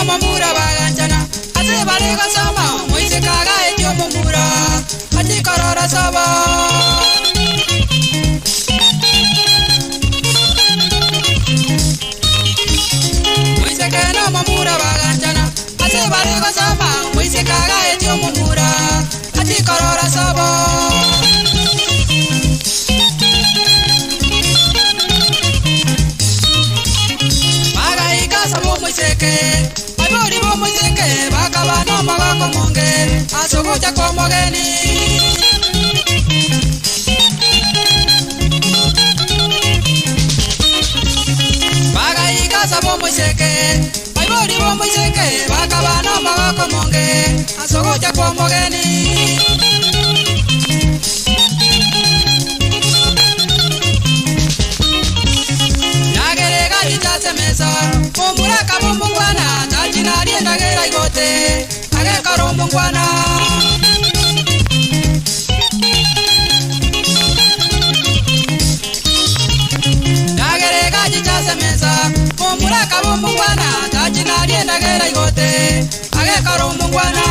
mamura baganjana ase bale gasama moise kaga etio mamura ati karora saba moise kana mamura baganjana ase bale gasama moise kaga etio mamura ati karora saba Moiseke, abori bo moiseke, bakabana magako monge, asogoja ko mogeni. Bagai kasa bo moiseke, abori bo moiseke, bakabana magako monge, asogoja ko mogeni. Mesa, Mumura Kabumwana, Tajinari and Agera Gote, Agakarumwana. Nagarega Jasa Mesa, Mumura Kabumwana, Tajinari and Agera Gote, Agakarumwana.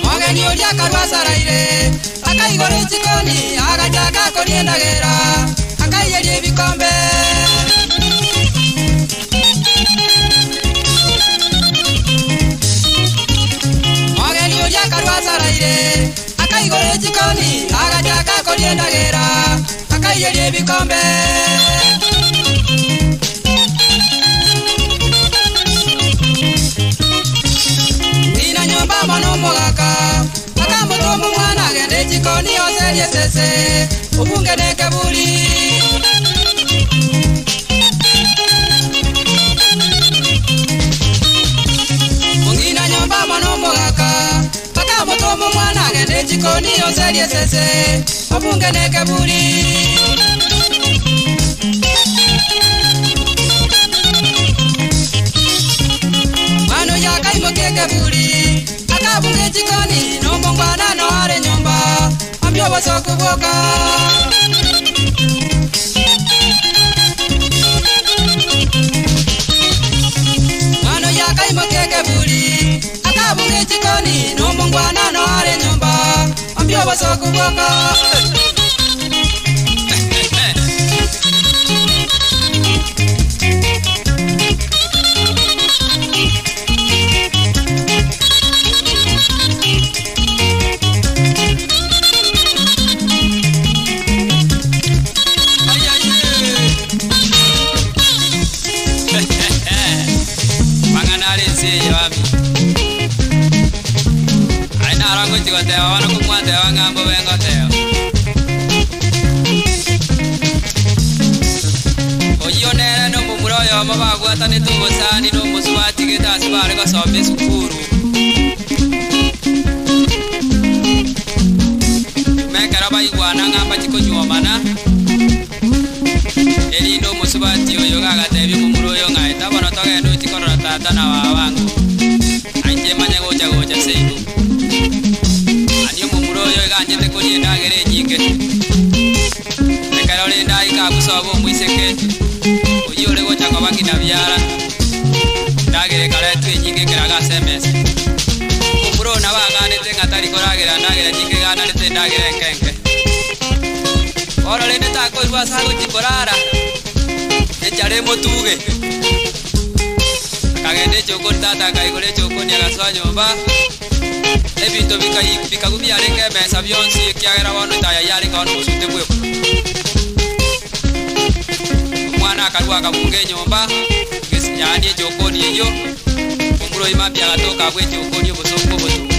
Morgan Yodia Karwasaraire. Akai gore chikoni agajaga korienda gera akai yeri bikombe Morgan yoja karwasa raire akai gore chikoni agajaga korienda gera akai yeri bikombe Nina nyomba manomogaka Akamutomu mwana gende chikoni oselie sese Ubunge neke buli Mungina nyomba manombo gaka Akamutomu mwana gende chikoni oselie sese Ubunge neke buli Manu yaka imokeke buli Akabunge chikoni Nombongwana no are nyomba Ambyo baso kuboka Mano yaka imokeke buli Akabunge chikoni Nombongwana no are nyomba Ambyo baso kuboka Teo wana kumwate wangambo wengo teo Oyonere no mumuroyo mabagwata nitugo sani no muswati gitasi bare gasome sukuru Mekara bayigwana ngamba chikonyomana Eri no muswati oyo gagatebye mumuroyo ngaita bono togendo chikorora tata na wawangu Anje manya goja goja seibu Ganjete kuri ndagere nyinge Nekarole ndai ka kusabo muiseke Uyore gocha kwa bangi na byara Ndagere kare twe nyinge keraga SMS Kumburo na bagane tenga tari koragera ndagere nyinge gana nete ndagere nkenge Oro lende tako irwa sago chikorara Echare motuge Kagende choko tata kaigole choko ni agaswanyo ba Ebintu bikagubya renge mesa byonsi kyagera wano taya yari ngano musute bwe Mwana akarwa kabunge nyomba gesinyani jokoni iyo Kumuro imapya gatoka bwe jokoni obusongo botu